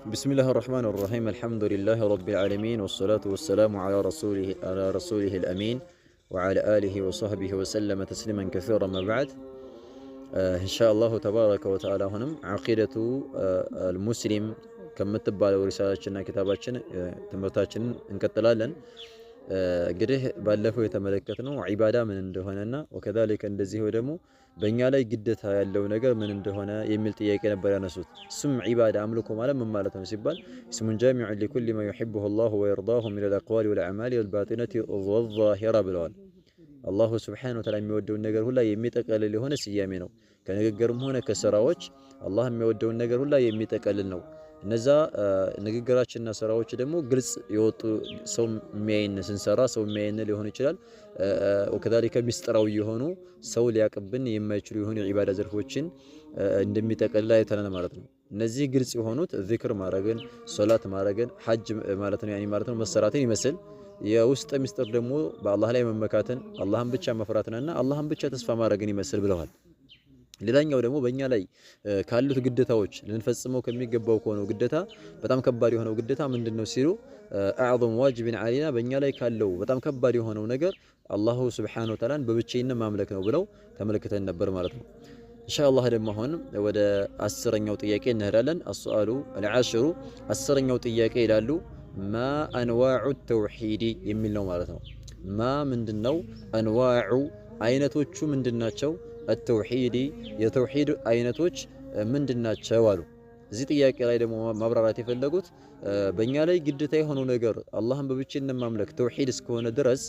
بسم الله الرحمن الرحيم الحمد لله رب العالمين والصلاة والسلام على رسوله الأمين وعلى آله وصحبه وسلم تسليما كثيرا ما بعد إن شاء الله تبارك وتعالى هنم عقيدة المسلم كم تبالي ورسالتنا كتاباتنا تمرتاتنا انكتلالا እንግዲህ ባለፈው የተመለከትነው ዒባዳ ምን እንደሆነና ወከዛሊከ እንደዚህ ደግሞ በእኛ ላይ ግዴታ ያለው ነገር ምን እንደሆነ የሚል ጥያቄ ነበር ያነሱት። እሱም ዒባዳ አምልኮ ማለት ምን ማለት ነው ሲባል እስሙን ጃሚዑ ሊኩሊ ማ ዩሒቡሁ አላሁ ወየርዳሁ ሚን አልአቅዋሊ ወልአዕማሊ ወልባጢነቲ ወዛሂራ ብለዋል። አላሁ ሱብሓነሁ ወተዓላ የሚወደውን ነገር ሁላ የሚጠቀልል የሆነ ስያሜ ነው። ከንግግርም ሆነ ከስራዎች አላህ የሚወደውን ነገር ሁላ የሚጠቀልል ነው። እነዛ ንግግራችንና ስራዎች ደግሞ ግልጽ የወጡ ሰው የሚያይን ስንሰራ ሰው የሚያይን ሊሆን ይችላል። ወከዛሊከ ሚስጥራዊ የሆኑ ሰው ሊያቅብን የማይችሉ የሆኑ የዒባዳ ዘርፎችን እንደሚጠቀልል አይተናል ማለት ነው። እነዚህ ግልጽ የሆኑት ዚክር ማድረግን፣ ሶላት ማድረግን፣ ሐጅ ማለት ነው ማለት ነው መሰራትን ይመስል የውስጥ ሚስጥር ደግሞ በአላህ ላይ መመካትን አላህን ብቻ መፍራትንና አላህን ብቻ ተስፋ ማድረግን ይመስል ብለዋል። ሌላኛው ደግሞ በእኛ ላይ ካሉት ግዴታዎች ልንፈጽመው ከሚገባው ከሆነው ግዴታ በጣም ከባድ የሆነው ግዴታ ምንድነው ሲሉ አዕظም ዋጅብን ዓለይና በእኛ ላይ ካለው በጣም ከባድ የሆነው ነገር አላሁ ሱብሓነሁ ወተዓላን በብቸኝነት ማምለክ ነው ብለው ተመልክተን ነበር ማለት ነው። ኢንሻአላህ ደግሞ አሁን ወደ 10ኛው ጥያቄ እንሄዳለን። አስሱአሉ አልዓሽሩ 10ኛው ጥያቄ ይላሉ ማ አንዋዑ ተውሂድ የሚል ነው ማለት ነው። ማ ምንድነው? አንዋዑ አይነቶቹ ምንድናቸው? التوحيد የተውሂድ አይነቶች ምንድናቸው አሉ። እዚህ ጥያቄ ላይ ደግሞ ማብራራት የፈለጉት በእኛ ላይ ግዴታ የሆነው ነገር አላህን በብቸኝነት ማምለክ ተውሂድ እስከሆነ ድረስ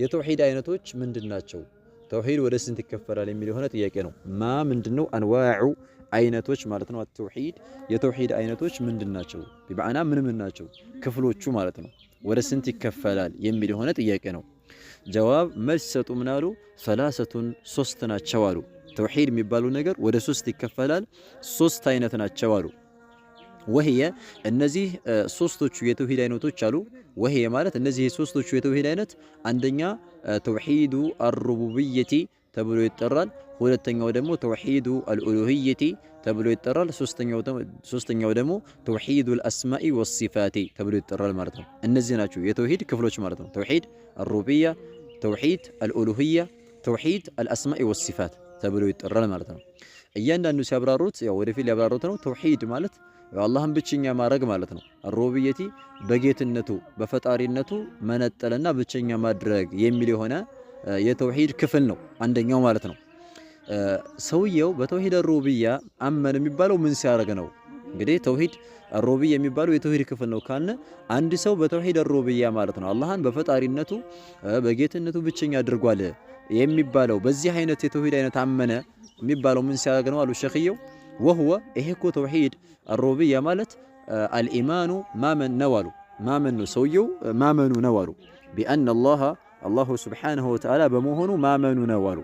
የተውሂድ አይነቶች ምንድናቸው፣ ተውሂድ ወደ ስንት ይከፈላል የሚል የሆነ ጥያቄ ነው። ማ ምንድነው? አንዋዑ አይነቶች ማለት ነው። ተውሂድ የተውሂድ አይነቶች ምንድናቸው ቢማዕና ምን ናቸው ክፍሎቹ ማለት ነው። ወደ ስንት ይከፈላል የሚል የሆነ ጥያቄ ነው። ጀዋብ መልስ ሰጡ ምን አሉ? ሰላሰቱን ሶስት ናቸው አሉ። ተውሂድ የሚባሉ ነገር ወደ ሶስት ይከፈላል፣ ሶስት አይነት ናቸው አሉ። ወህየ እነዚህ ሶስቶቹ የተውሂድ አይነቶች አሉ። ወህየ ማለት እነዚህ ሶስቶቹ የተውሂድ አይነት አንደኛ ተውሂዱ አልሩቡብየቲ ተብሎ ይጠራል። ሁለተኛው ደግሞ ተውሂዱ አልኡሉሂየቲ ተብሎ ይጠራል። ሶስተኛው ደግሞ ተውሂዱ አልአስማኢ ወሲፋቲ ተብሎ ይጠራል ማለት ነው። እነዚህ ናቸው የተውሂድ ክፍሎች ማለት ነው። ተውሂድ አልሩቡብያ፣ ተውሂድ አልኡሉሂያ፣ ተውሂድ አልአስማኢ ወሲፋት ተብሎ ይጠራል ማለት ነው። እያንዳንዱ ሲያብራሩት ያው ወደፊት ሊያብራሩት ነው። ተውሂድ ማለት አላህን ብቸኛ ማድረግ ማለት ነው። አልሩቡብየቲ በጌትነቱ በፈጣሪነቱ መነጠልና ብቸኛ ማድረግ የሚል የሆነ የተውሂድ ክፍል ነው አንደኛው ማለት ነው። ሰውየው በተውሂድ ሩቡብያ አመን የሚባለው ምን ሲያደርግ ነው? እንግዲህ ተውሂድ ሩቡብያ የሚባለው የተውሂድ ክፍል ነው ካልን አንድ ሰው በተውሂድ ሩቡብያ ማለት ነው አላህን በፈጣሪነቱ በጌትነቱ ብቸኛ አድርጓል የሚባለው በዚህ አይነት የተውሂድ አይነት አመነ የሚባለው ምን ሲያደርግ ነው አሉ ሸኽየው። ወህወ ይሄ እኮ ተውሂድ ሩቡብያ ማለት አልኢማኑ ማመን ነው አሉ። ማመን ነው ሰውየው ማመኑ ነው አሉ። ቢአን አላሁ ሱብሓነሁ ወተዓላ በመሆኑ ማመኑ ነው አሉ።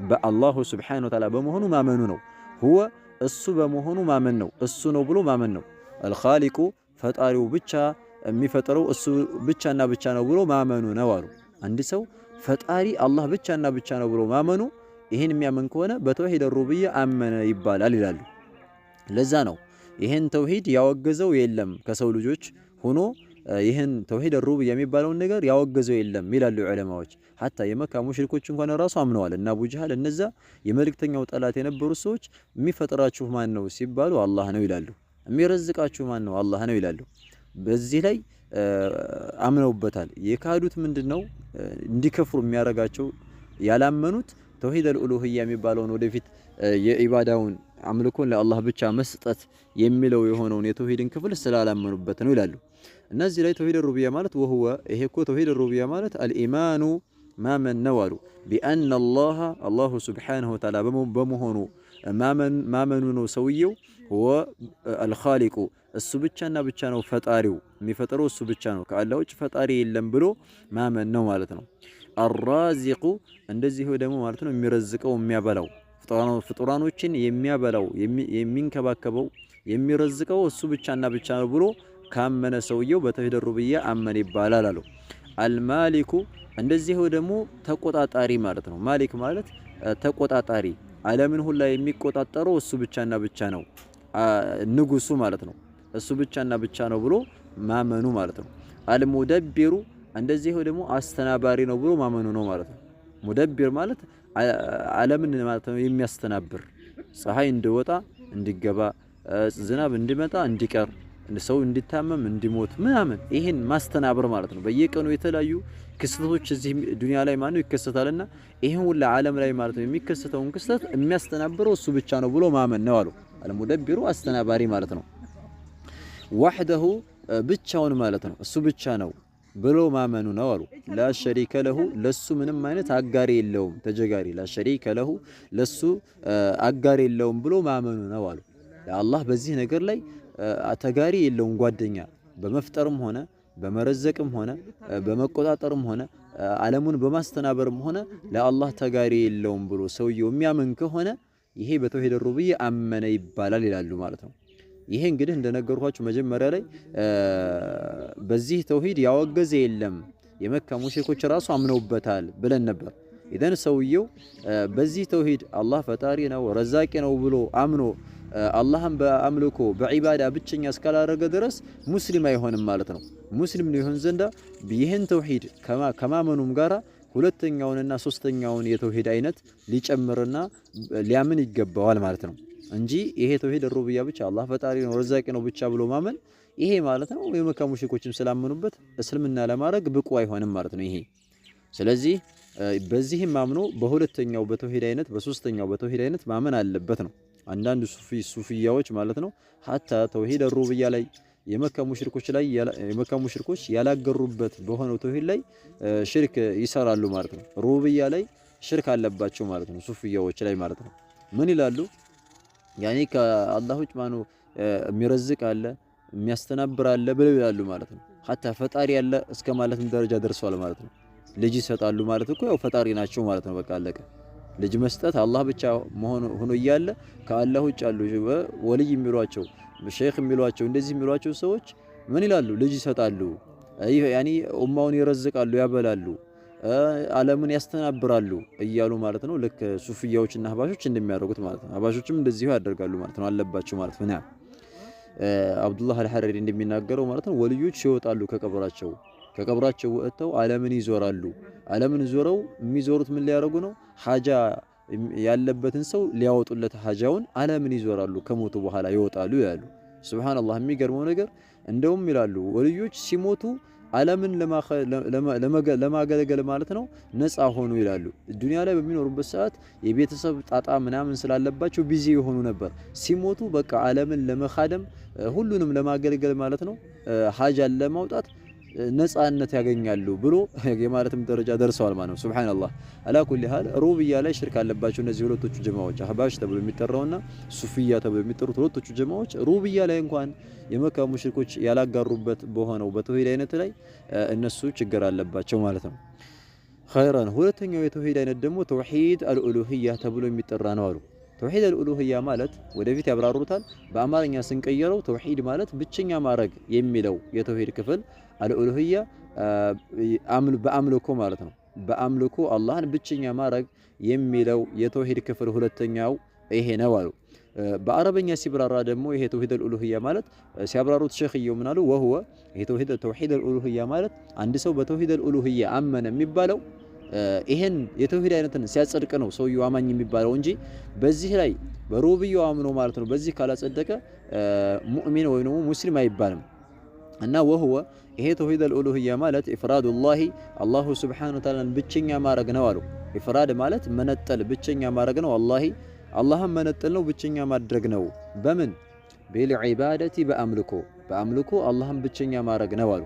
በአላሁ ሱብሓነሁ ወተዓላ በመሆኑ ማመኑ ነው። ሁወ እሱ በመሆኑ ማመን ነው። እሱ ነው ብሎ ማመን ነው። አልኻሊቁ ፈጣሪው ብቻ የሚፈጥረው እሱ ብቻና ብቻ ነው ብሎ ማመኑ ነው አሉ። አንድ ሰው ፈጣሪ አላህ ብቻና ብቻ ነው ብሎ ማመኑ ይህን የሚያምን ከሆነ በተውሂድ ሩቡብያ አመነ ይባላል ይላሉ። ለዛ ነው ይህን ተውሂድ ያወገዘው የለም ከሰው ልጆች ሆኖ ይህን ተውሂድ ሩቡብያ የሚባለውን ነገር ያወገዘው የለም ይላሉ ዑለማዎች። ሐታ የመካ ሙሽሪኮች እንኳን ራሱ አምነዋል። እና አቡ ጀህል እነዛ የመልእክተኛው ጠላት የነበሩ ሰዎች የሚፈጥራችሁ ማን ነው ሲባሉ አላህ ነው ይላሉ። የሚረዝቃችሁ ማን ነው? አላህ ነው ይላሉ። በዚህ ላይ አምነውበታል። የካዱት ምንድነው እንዲከፍሩ የሚያረጋቸው ያላመኑት ተውሂድ አልኡሉሂያ የሚባለውን ወደፊት የኢባዳውን አምልኮን ለአላህ ብቻ መስጠት የሚለው የሆነውን የተውሂድን ክፍል ስላላመኑበት ነው ይላሉ። እነዚህ ላይ ተውሂድ ሩቡብያ ማለት ወህወ ይሄ እኮ ተውሂድ ሩቡብያ ማለት አልኢማኑ ማመን ነው አሉ። ቢአን አላሁ ሱብሓነሁ ወተዓላ በመሆኑ ማመኑ ነው ሰውየው። ሁወ አልኻሊቁ እሱ ብቻና ብቻ ነው ፈጣሪው፣ የሚፈጥረው እሱ ብቻ ነው፣ ከአላህ ውጭ ፈጣሪ የለም ብሎ ማመን ነው ማለት ነው። አራዚቁ እንደዚሁ ደግሞ ማለት ነው የሚረዝቀው የሚያበላው ፍጡራኖችን የሚያበላው የሚንከባከበው የሚረዝቀው እሱ ብቻና ብቻ ነው ብሎ ካመነ ሰውየው በተውሂድ ሩቡብያ አመነ ይባላል አሉ። አልማሊኩ እንደዚሁ ደግሞ ተቆጣጣሪ ማለት ነው። ማሊክ ማለት ተቆጣጣሪ ዓለምን ሁላ የሚቆጣጠረው እሱ ብቻና ብቻ ነው፣ ንጉሱ ማለት ነው። እሱ ብቻና ብቻ ነው ብሎ ማመኑ ማለት ነው። አልሙደቢሩ እንደዚህ ደግሞ አስተናባሪ ነው ብሎ ማመኑ ነው ማለት ነው። ሙደቢር ማለት ዓለምን ማለት ነው የሚያስተናብር ፀሐይ እንዲወጣ እንዲገባ ዝናብ እንዲመጣ እንዲቀር ሰው እንዲታመም እንዲሞት ምናምን ይሄን ማስተናበር ማለት ነው። በየቀኑ የተለያዩ ክስተቶች እዚህ ዱንያ ላይ ማነው ይከሰታልና ይሄን ሁሉ ዓለም ላይ ማለት ነው የሚከሰተውን ክስተት የሚያስተናብረው እሱ ብቻ ነው ብሎ ማመን ነው አሉ። አልሙደቢሩ አስተናባሪ ማለት ነው። ወህደሁ ብቻውን ማለት ነው እሱ ብቻ ነው ብሎ ማመኑ ነው አሉ። ላ ሸሪከ ለሁ ለሱ ምንም አይነት አጋሪ የለውም ተጀጋሪ ላ ሸሪከ ለሁ ለሱ አጋሪ የለውም ብሎ ማመኑ ነው አሉ። ለአላህ በዚህ ነገር ላይ ተጋሪ የለውም ጓደኛ በመፍጠርም ሆነ በመረዘቅም ሆነ በመቆጣጠርም ሆነ ዓለሙን በማስተናበርም ሆነ ለአላህ ተጋሪ የለውም ብሎ ሰውየው የሚያምን ከሆነ ይሄ በተውሂድ ሩብያ አመነ ይባላል ይላሉ ማለት ነው። ይሄ እንግዲህ እንደነገርኳችሁ መጀመሪያ ላይ በዚህ ተውሂድ ያወገዘ የለም የመካ ሙሽሪኮች ራሱ አምነውበታል ብለን ነበር። ኢዘን ሰውየው በዚህ ተውሂድ አላህ ፈጣሪ ነው ረዛቂ ነው ብሎ አምኖ አላህን በአምልኮ በዒባዳ ብቸኛ እስካላደረገ ድረስ ሙስሊም አይሆንም ማለት ነው። ሙስሊም ሊሆን ዘንዳ ይህን ተውሂድ ከማመኑም ጋራ ሁለተኛውንና ሶስተኛውን የተውሂድ አይነት ሊጨምርና ሊያምን ይገባዋል ማለት ነው እንጂ ይሄ ተውሂድ ሩብያ ብቻ አላህ ፈጣሪ ነው ረዛቂ ነው ብቻ ብሎ ማመን ይሄ ማለት ነው የመካ ሙሽሪኮችም ስላመኑበት እስልምና ለማድረግ ብቁ አይሆንም ማለት ነው ይሄ። ስለዚህ በዚህም ማምኖ በሁለተኛው በተውሂድ አይነት በሶስተኛው በተውሂድ አይነት ማመን አለበት ነው። አንዳንድ ሱፊያዎች ማለት ነው ሀታ ተውሂድ ሩብያ ላይ የመካ ሙሽሪኮች ያላገሩበት በሆነው ተውሂድ ላይ ሽርክ ይሰራሉ ማለት ነው። ሩብያ ላይ ሽርክ አለባቸው ማለት ነው ሱፊያዎች ላይ ማለት ነው። ምን ይላሉ? ያኔ ከአላህ ውጭ ማነው የሚረዝቅ አለ የሚያስተናብር አለ ብለው ይላሉ ማለት ነው። ሀታ ፈጣሪ ያለ እስከ ማለትም ደረጃ ደርሷል ማለት ነው። ልጅ ይሰጣሉ ማለት እኮ ያው ፈጣሪ ናቸው ማለት ነው። በቃ አለቀ። ልጅ መስጠት አላህ ብቻ ሆኖ እያለ ከአላህ ውጭ ያሉ ወልይ የሚሏቸው ሼክ የሚሏቸው እንደዚህ የሚሏቸው ሰዎች ምን ይላሉ? ልጅ ይሰጣሉ፣ ያኒ ኡማውን ይረዝቃሉ፣ ያበላሉ፣ ዓለምን ያስተናብራሉ እያሉ ማለት ነው። ልክ ሱፊያዎችና አህባሾች እንደሚያደርጉት ማለት ነው። አህባሾችም እንደዚሁ ያደርጋሉ ማለት ነው። አለባቸው ማለት ነው። አብዱላህ አልሐረሪ እንደሚናገረው ማለት ነው ወልዮች ይወጣሉ ከቀብራቸው ወጥተው ዓለምን ይዞራሉ። ዓለምን ዞረው የሚዞሩት ምን ሊያደርጉ ነው? ሐጃ ያለበትን ሰው ሊያወጡለት ሐጃውን ዓለምን ይዞራሉ። ከሞቱ በኋላ ይወጣሉ ይላሉ። ሱብሃንአላህ የሚገርመው ነገር እንደውም ይላሉ ወልዮች ሲሞቱ ዓለምን ለማገለገል ማለት ነው ነፃ ሆኑ ይላሉ። ዱንያ ላይ በሚኖሩበት ሰዓት የቤተሰብ ጣጣ ምናምን ስላለባቸው ቢዚ የሆኑ ነበር። ሲሞቱ በቃ ዓለምን ለመኻደም ሁሉንም ለማገልገል ማለት ነው ሐጃን ለማውጣት ነፃነት ያገኛሉ ብሎ የማለትም ደረጃ ደርሰዋል ማለት ነው። ሱብሃንአላህ አላ ኩሊ ሐል ሩብያ ላይ ሽርክ አለባቸው እነዚህ ሁለቶቹ ጀማዎች አህባሽ ተብሎ የሚጠራውና ሱፊያ ተብሎ የሚጠሩት ሁለቶቹ ጀማዎች ሩብያ ላይ እንኳን የመካ ሙሽሪኮች ያላጋሩበት በሆነው በተውሂድ አይነት ላይ እነሱ ችግር አለባቸው ማለት ነው። ኸይራን ሁለተኛው የተውሂድ አይነት ደግሞ ተውሂድ አልኡሉሂያ ተብሎ የሚጠራ ነው አሉ። ተውሂድ አልኡሉሂያ ማለት ወደፊት ያብራሩታል። በአማርኛ ስንቀየረው ተውሂድ ማለት ብቸኛ ማድረግ የሚለው የተውሂድ ክፍል አልኡሉሂያ በአምልኮ ማለት ነው። በአምልኮ አላህን ብቸኛ ማድረግ የሚለው የተውሂድ ክፍል ሁለተኛው ይሄ ነው አሉ። በአረበኛ ሲብራራ ደግሞ ይሄ ተውሂድ አልኡሉሂያ ማለት ሲያብራሩት ሸኽየው ምን አሉ? ወህወ ይሄ ተውሂድ አልኡሉሂያ ማለት አንድ ሰው በተውሂድ አልኡሉሂያ አመነ የሚባለው ይሄን የተውሂድ አይነትን ሲያጸድቅ ነው ሰውየው አማኝ የሚባለው እንጂ በዚህ ላይ በሩብያው አምኖ ማለት ነው በዚህ ካላጸደቀ ሙእሚን ወይ ነው ሙስሊም አይባልም። እና ወህወ ይሄ ተውሂድ አልኡሉሂያ ማለት ኢፍራዱላሂ አላሁ ሱብሓነሁ ወተዓላን ብቸኛ ማድረግ ነው አሉ። ኢፍራድ ማለት መነጠል ብቸኛ ማድረግ ነው። አላህን መነጠል ነው ብቸኛ ማድረግ ነው። በምን ቢልዒባደቲ በአምልኮ አላህን ብቸኛ ማድረግ ነው አሉ።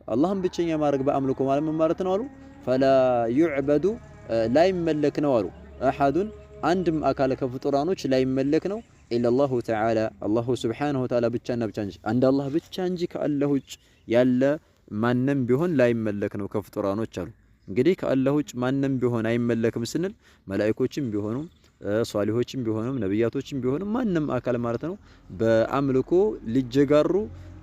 አላህን ብቸኛ ማድረግ በአምልኮ ማለት ምን ማለት ነው አሉ? ፈላ ዩዕበዱ ላይመለክ ነው አሉ። አሐዱን አንድም አካል ከፍጡራኖች ላይመለክ ነው ኢላላሁ ተዓላ አላሁ ሱብሓነሁ ወተዓላ ብቻና ብቻ እንጂ አንድ አላህ ብቻ እንጂ ከአላህ ውጭ ያለ ማንም ቢሆን ላይመለክ ነው ከፍጡራኖች አሉ። እንግዲህ ከአላህ ውጭ ማንም ቢሆን አይመለክም ስንል መላእክቶችም ቢሆኑም ሷሊሆችም ቢሆኑም ነብያቶችም ቢሆኑም ማንም አካል ማለት ነው በአምልኮ ሊጀጋሩ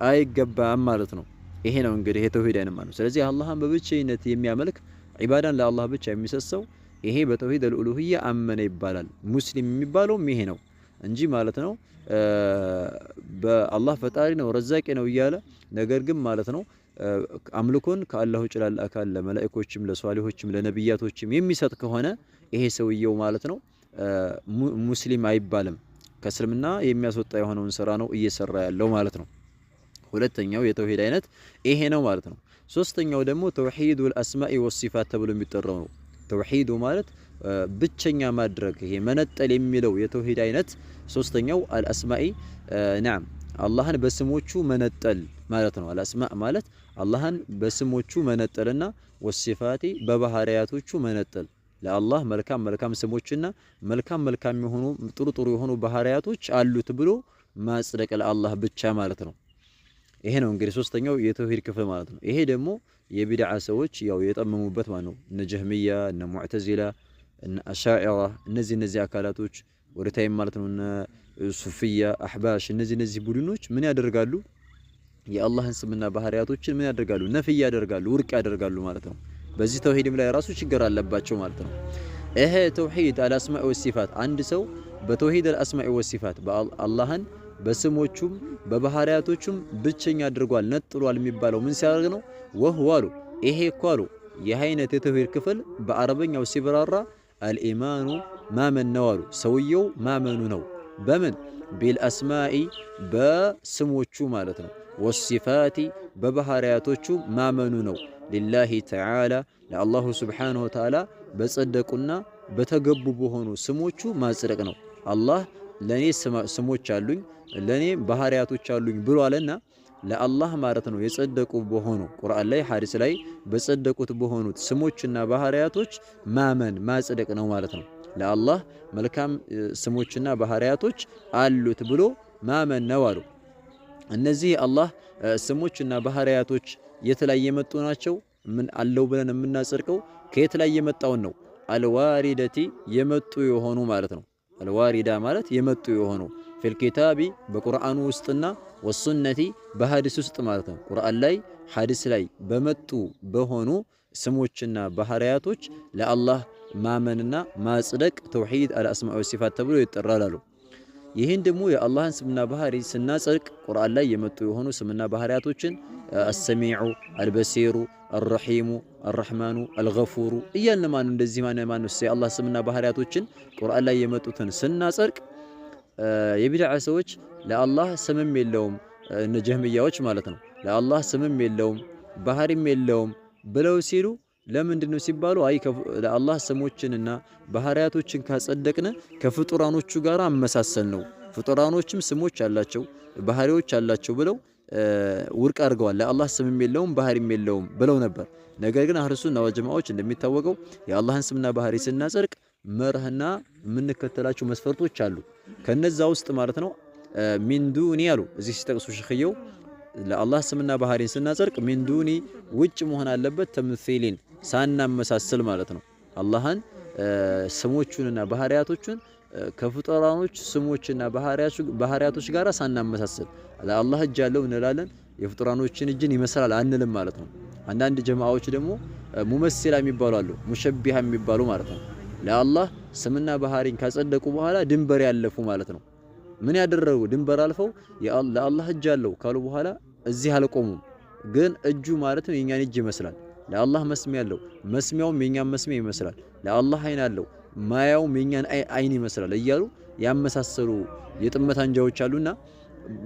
አይገባም ማለት ነው። ይሄ ነው እንግዲህ የተውሂድ አይነት ማለት ነው። ስለዚህ አላህን በብቸኝነት የሚያመልክ ዒባዳን ለአላህ ብቻ የሚሰሰው ይሄ በተውሂድ አልኡሉሂያ አመነ ይባላል። ሙስሊም የሚባለውም ይሄ ነው። እንጂ ማለት ነው በአላህ ፈጣሪ ነው ረዛቂ ነው እያለ ነገር ግን ማለት ነው አምልኮን ከአላህ ውጭ ላለ አካል ለመላእክቶችም ለሷሊሆችም ለነብያቶችም የሚሰጥ ከሆነ ይሄ ሰውየው ማለት ነው ሙስሊም አይባልም። ከእስልምና የሚያስወጣ የሆነውን ስራ ነው እየሰራ ያለው ማለት ነው። ሁለተኛው የተውሂድ አይነት ይሄ ነው ማለት ነው። ሶስተኛው ደግሞ ተውሂዱል አስማኢ ወሲፋት ተብሎ የሚጠራው ነው። ተውሂዱ ማለት ብቸኛ ማድረግ ይሄ መነጠል የሚለው የተውሂድ አይነት ሶስተኛው አልአስማኢ ነዓም አላህን በስሞቹ መነጠል ማለት ነው። አልአስማ ማለት አላህን በስሞቹ መነጠልና ወሲፋቲ በባህሪያቶቹ መነጠል ለአላህ መልካም መልካም ስሞችና መልካም መልካም የሆኑ ጥሩ ጥሩ የሆኑ ባህሪያቶች አሉት ብሎ ማጽደቅ ለአላህ ብቻ ማለት ነው። ይሄ ነው እንግዲህ ሶስተኛው የተውሂድ ክፍል ማለት ነው። ይሄ ደግሞ የቢድዓ ሰዎች ያው የጠመሙበት ማለት ነው። እነ ጀህሚያ እነ ሙዕተዚላ እነ አሻዒራ እነዚህ አካላቶች ወደታይም ማለት ነው። እነ ሱፊያ አህባሽ እነዚህ ቡድኖች ምን ያደርጋሉ? የአላህን ስምና ባህሪያቶችን ምን ያደርጋሉ? ነፍይ ያደርጋሉ፣ ውድቅ ያደርጋሉ ማለት ነው። በዚህ ተውሂድም ላይ ራሱ ችግር አለባቸው ማለት ነው። ይሄ ተውሂድ አልአስማኢ ወሲፋት አንድ ሰው በተውሂድ አልአስማኢ ወሲፋት አላህን በስሞቹም በባህሪያቶቹም ብቸኛ አድርጓል ነጥሏል የሚባለው ምን ሲያደርግ ነው? ወህዋሉ ይሄ እኮ አሉ ይህ አይነት የተውሂድ ክፍል በአረበኛው ሲብራራ አልኢማኑ ማመን ነው አሉ። ሰውየው ማመኑ ነው በምን ቢልአስማኢ በስሞቹ ማለት ነው። ወሲፋቲ በባህሪያቶቹ ማመኑ ነው። ሊላሂ ተዓላ ለአላሁ ስብሓነሁ ወተዓላ በጸደቁና በተገቡ በሆኑ ስሞቹ ማጽደቅ ነው። አላህ ለኔ ስሞች አሉኝ ለኔ ባህሪያቶች አሉኝ ብሏልና ለአላህ ማለት ነው የጸደቁ በሆኑ ቁርአን ላይ ሐዲስ ላይ በጸደቁት በሆኑት ስሞችና ባህሪያቶች ማመን ማጽደቅ ነው ማለት ነው። ለአላህ መልካም ስሞችና ባህሪያቶች አሉት ብሎ ማመን ነው አሉ። እነዚህ አላህ ስሞችና ባህሪያቶች የት ላይ የመጡ ናቸው? ምን አለው ብለን የምናጸድቀው ከየት ላይ የመጣውን ነው? አልዋሪደቲ የመጡ የሆኑ ማለት ነው። አልዋሪዳ ማለት የመጡ የሆኑ ፊል ኪታቢ በቁርአኑ ውስጥና ወሱነቲ በሐዲስ ውስጥ ማለት ነው። ቁርአን ላይ ሐዲስ ላይ በመጡ በሆኑ ስሞችና ባህሪያቶች ለአላህ ማመንና ማጽደቅ ተውሂድ አልአስማኢ ወሲፋት ተብሎ ይጠራል አሉ። ይህን ደግሞ የአላህን ስምና ባህሪ ስናጸድቅ ቁርአን ላይ የመጡ የሆኑ ስምና ባህሪያቶችን አሰሚዑ አልበሲሩ አልረሒሙ አልረሕማኑ አልገፉሩ እያልን ማን እንደዚህ ማን የአላህ ስምና ባህሪያቶችን ቁርአን ላይ የመጡትን ስናጸድቅ የቢድዓ ሰዎች ለአላህ ስምም የለውም እነ ጀህሚያዎች ማለት ነው ለአላህ ስምም የለውም ባህሪም የለውም ብለው ሲሉ ለምንድን ነው ሲባሉ አይ ለአላህ ስሞችንና ባህሪያቶችን ካጸደቅን ከፍጡራኖቹ ጋር አመሳሰል ነው ፍጡራኖችም ስሞች አላቸው ባህሪዎች አላቸው ብለው ውድቅ አድርገዋል። ለአላህ ስምም የለውም ባህሪም የለውም ብለው ነበር። ነገር ግን አህሉ ሱና ወልጀማዓዎች እንደሚታወቀው የአላህን ስምና ባህሪ ስናጸድቅ መርህና የምንከተላቸው መስፈርቶች አሉ። ከነዛ ውስጥ ማለት ነው ሚን ዱኒ አሉ እዚህ ሲጠቅሱ ሸኽየው ለአላህ ስምና ባህሪን ስናጸድቅ ሚን ዱኒ ውጭ መሆን አለበት ተምሲሊን ሳናመሳስል ማለት ነው። አላህን ስሞቹንና ባህሪያቶቹን ከፍጡራኖች ስሞችና ባህሪያቶች ጋር ሳናመሳስል ለአላህ እጅ ያለው እንላለን የፍጡራኖችን እጅን ይመስላል አንልም ማለት ነው። አንዳንድ ጀማዓዎች ደግሞ ሙመሲላ የሚባሉ አሉ ሙሸቢሃ የሚባሉ ማለት ነው። ለአላህ ስምና ባህሪን ካጸደቁ በኋላ ድንበር ያለፉ ማለት ነው። ምን ያደረጉ ድንበር አልፈው ለአላህ እጅ ያለው ካሉ በኋላ እዚህ አልቆሙም። ግን እጁ ማለት ነው የኛን እጅ ይመስላል። ለአላህ መስሚያ ያለው መስሚያውም የኛን መስሚያ ይመስላል። ለአላህ አይን አለው ማያውም የኛን አይን ይመስላል እያሉ ያመሳሰሉ የጥመት አንጃዎች አሉና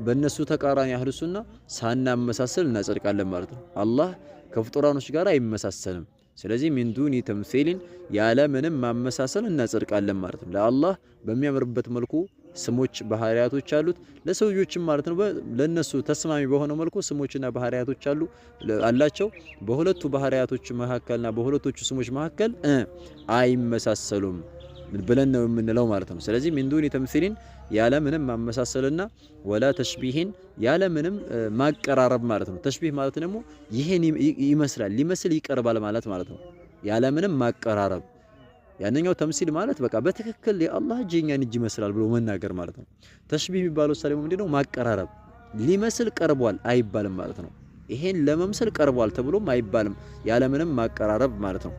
በእነሱ ተቃራኒ አህሉ ሱና ሳናመሳሰል እናጸድቃለን ማለት ነው። አላህ ከፍጡራኖች ጋር አይመሳሰልም። ስለዚህ ሚን ዱኒ ተምሲልን ያለ ምንም ማመሳሰል እናጸድቃለን ማለት ነው። ለአላህ በሚያምርበት መልኩ ስሞች ባህሪያቶች አሉት ለሰው ልጆችም ማለት ነው። ለነሱ ተስማሚ በሆነ መልኩ ስሞችና ባህሪያቶች አላቸው። በሁለቱ ባህሪያቶች መካከልና በሁለቶቹ ስሞች መካከል አይመሳሰሉም ብለን ነው የምንለው ማለት ነው። ስለዚህ ሚን ዱኒ ተምሲልን ያለ ምንም ማመሳሰልና ወላ ተሽቢህን ያለ ምንም ማቀራረብ ማለት ነው። ተሽቢህ ማለት ደግሞ ይሄን ይመስላል ሊመስል ይቀርባል ማለት ነው። ያለ ምንም ማቀራረብ ያንኛው ተምሲል ማለት በቃ በትክክል የአላህ እጅ የኛን እጅ ይመስላል ብሎ መናገር ማለት ነው። ተሽቢህ የሚባለው ሰለሙ ምንድነው? ማቀራረብ ሊመስል ቀርቧል አይባልም ማለት ነው። ይሄን ለመምሰል ቀርቧል ተብሎም አይባልም ያለ ምንም ማቀራረብ ማለት ነው።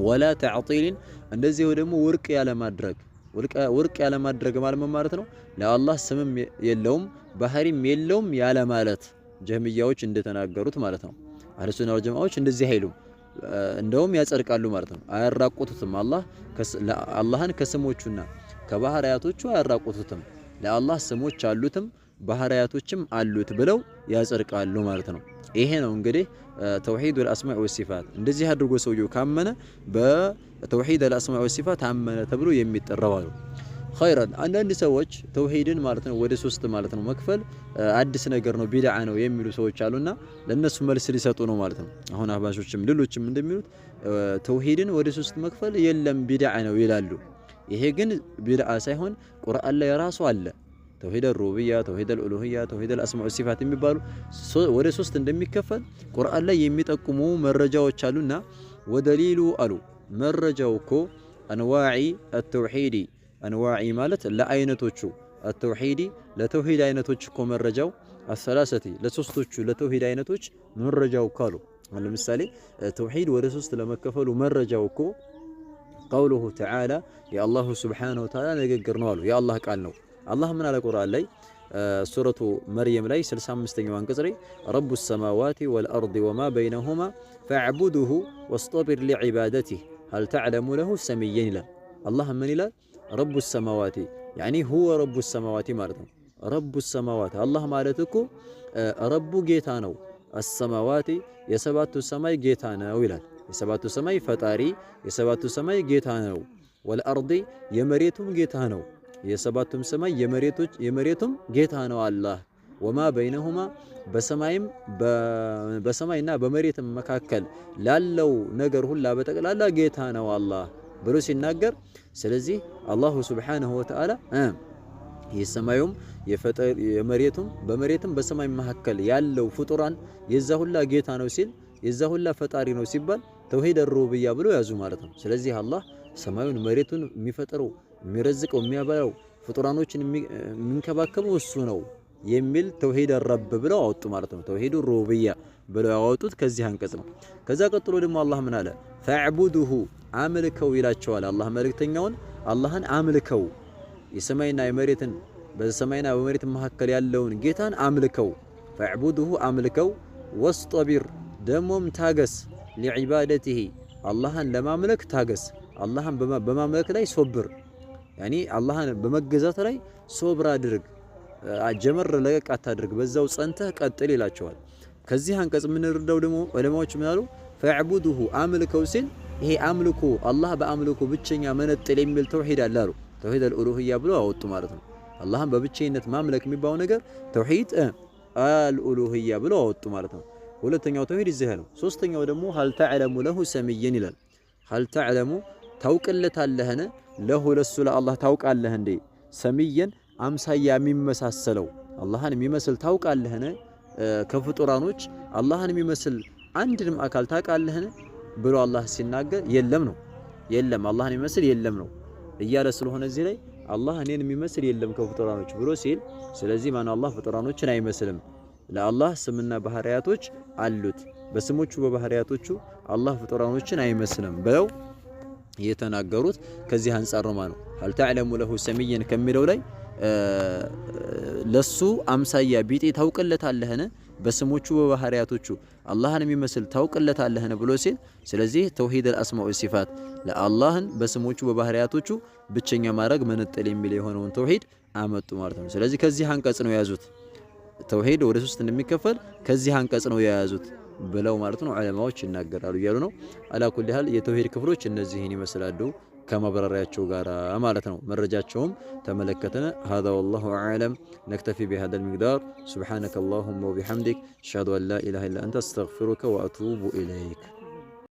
ወላ ተዕጢልን እንደዚሁ ደግሞ ውድቅ ያለ ማድረግ ውድቅ ያለ ማድረግ ማለት ነው ለአላህ ስምም የለውም ባህሪም የለውም ያለ ማለት ጀህሚያዎች እንደተናገሩት ማለት ነው። አህለ ሱና ወል ጀማዓዎች እንደዚህ አይሉም፣ እንደውም ያጸድቃሉ ማለት ነው። አያራቁቱትም አላህን ከስሞቹና ከባህሪያቶቹ አያራቁቱትም። ለአላህ ስሞች አሉትም ባህሪያቶችም አሉት ብለው ያጸድቃሉ ማለት ነው። ይሄ ነው እንግዲህ ተውሂዱል አስማዕ ወሲፋት። እንደዚህ አድርጎ ሰውየው ካመነ በተውሂዱል አስማዕ ወሲፋት አመነ ተብሎ የሚጠራው አሉ። ኸይረን አንዳንድ ሰዎች ተውሂድን ማለት ነው ወደ ሶስት ማለት ነው መክፈል አዲስ ነገር ነው ቢድዓ ነው የሚሉ ሰዎች አሉና ለነሱ መልስ ሊሰጡ ነው ማለት ነው። አሁን አህባሾችም ሌሎችም እንደሚሉት ተውሂድን ወደ ሶስት መክፈል የለም ቢድዓ ነው ይላሉ። ይሄ ግን ቢድዓ ሳይሆን ቁርአን ላይ ራሱ አለ። ተውሂድ ሩቡቢያ፣ ተውሂድ ኡሉሂያ፣ ተውሂድ አስማዕ ወሲፋት የሚባሉ ወደ ሶስት እንደሚከፈል ቁርአን ላይ የሚጠቁሙ መረጃዎች አሉና ወደሊሉ አሉ መረጃው እኮ አንዋዒ አተውሂድ አንዋዒ ማለት ለአይነቶቹ አተውሂድ ለተውሂድ አይነቶች እኮ መረጃው አሰላሰቲ ለሶስቶቹ ለተውሂድ አይነቶች መረጃው ካሉ ለምሳሌ ተውሂድ ወደ ሶስት ለመከፈሉ መረጃው እኮ ቀውሉሁ ተዓላ የአላሁ ሱብሓነሁ ወተዓላ ንግግር ነው አሉ። የአላህ ቃል ነው። አላህ ምን አለ ቁርአን ላይ ሱረቱ መርየም ላይ 65ኛው አንቀጽ ላይ ረቡ ሰማዋቲ ወልአርድ ወማ በይነሁማ ፈዕቡድሁ ወስጠቢር ሊዕባደቲህ ሀል ተዕለሙ ለሁ ሰሚየን ይላል። አላህ ምን ይላል? ረቡ ሰማዋቲ ያኒ ሁወ ረቡ ሰማዋቲ ማለት ነው። ረቡ ሰማዋት አላህ ማለት እኮ ረቡ ጌታ ነው። አሰማዋቲ የሰባቱ ሰማይ ጌታ ነው ይላል። የሰባቱ ሰማይ ፈጣሪ የሰባቱ ሰማይ ጌታ ነው። ወልአርድ የመሬቱም ጌታ ነው። የሰባቱም ሰማይ የመሬቱም ጌታ ነው አላህ። ወማ በይነሁማ በሰማይና በመሬትም መካከል ላለው ነገር ሁላ በጠቅላላ ጌታ ነው አላህ ብሎ ሲናገር፣ ስለዚህ አላሁ ሱብሓነሁ ወተዓላ የሰማዩም የመሬቱም በመሬትም በሰማይ መካከል ያለው ፍጡራን የዛ ሁላ ጌታ ነው ሲል የዛ ሁላ ፈጣሪ ነው ሲባል ተውሂድ ሩቡቢያ ብሎ ያዙ ማለት ነው። ስለዚህ አላህ ሰማዩን መሬቱን የሚፈጥረው የሚረዝቀው የሚያበላው ፍጡራኖችን የሚንከባከበው እሱ ነው የሚል ተውሂድ ረብ ብለው አወጡ ማለት ነው። ተውሂድ ሩቡቢያ ብለው ያወጡት ከዚህ አንቀጽ ነው። ከዛ ቀጥሎ ደግሞ አላህ ምን አለ? ፈዕቡዱሁ አምልከው ይላቸዋል። አላህ መልእክተኛውን አላህን አምልከው የሰማይና የመሬትን በሰማይና በመሬት መካከል ያለውን ጌታን አምልከው። ፈዕቡዱሁ አምልከው፣ ወስጠቢር ደሞም ታገስ፣ ሊዕባደቲሂ አላህን ለማምለክ ታገስ። አላህን በማምለክ ላይ ሶብር ያኒ አላህን በመገዛት ላይ ሶብር አድርግ፣ ጀመር ለቀቅ አታድርግ፣ በዛው ጸንተህ ቀጥል ይላቸዋል። ከዚህ አንቀጽ የምንረዳው ደግሞ ዑለማዎች ምን አሉ? ፈዕቡዱሁ አምልከው ሲል ይሄ አምልኮ አላህ በአምልኮ ብቸኛ መነጠል የሚል ተውሂድ አለ አሉ። ተውሂድ አልኡሉሂያ ብሎ አወጡ ማለት ነው። አላህን በብቸኝነት ማምለክ የሚባለው ነገር ተውሂድ አልኡሉሂያ ብሎ አወጡ ማለት ነው። ሁለተኛው ተውሂድ እዚህ ነው። ሶስተኛው ደግሞ ሀል ተዕለሙ ለሁ ሰሚየን ይላል። ሀል ተዕለሙ ታውቅለታለህን ለሁ ለሱ ለአላህ ታውቃለህ እንዴ? ሰሚየን አምሳያ የሚመሳሰለው አላህን የሚመስል ታውቃለህን? ከፍጡራኖች አላህን የሚመስል አንድንም አካል ታውቃለህን ብሎ አላህ ሲናገር የለም ነው። የለም አላህን የሚመስል የለም ነው እያለ ስለሆነ እዚህ ላይ አላህ እኔን የሚመስል የለም ከፍጡራኖች ብሎ ሲል፣ ስለዚህ ማን አላህ ፍጡራኖችን አይመስልም። ለአላህ ስምና ባህሪያቶች አሉት። በስሞቹ በባህሪያቶቹ አላህ ፍጡራኖችን አይመስልም ብለው የተናገሩት ከዚህ አንፃር ነው ማለት ነው። ሀል ተዕለሙ ለሁ ሰሚየን ከሚለው ላይ ለሱ አምሳያ ቢጤ ታውቅለታለህን በስሞቹ በባህሪያቶቹ አላህን የሚመስል ታውቅለታለህን ብሎ ሲል፣ ስለዚህ ተውሂድ አልአስማዕ ወሲፋት ለአላህን በስሞቹ በባህሪያቶቹ ብቸኛ ማድረግ መነጠል የሚል የሆነውን ተውሂድ አመጡ ማለት ነው። ስለዚህ ከዚህ አንቀጽ ነው የያዙት። ተውሂድ ወደ ሶስት እንደሚከፈል ከዚህ አንቀጽ ነው የያዙት ብለው ማለት ነው ዑለማዎች ይናገራሉ እያሉ ነው። አላ ኩሊ ሀል የተውሂድ ክፍሎች እነዚህን ይመስላሉ ከማብራሪያቸው ጋር ማለት ነው። መረጃቸውም ተመለከተነ። هذا والله اعلم نكتفي بهذا المقدار سبحانك اللهم وبحمدك اشهد ان لا اله الا انت استغفرك واتوب اليك.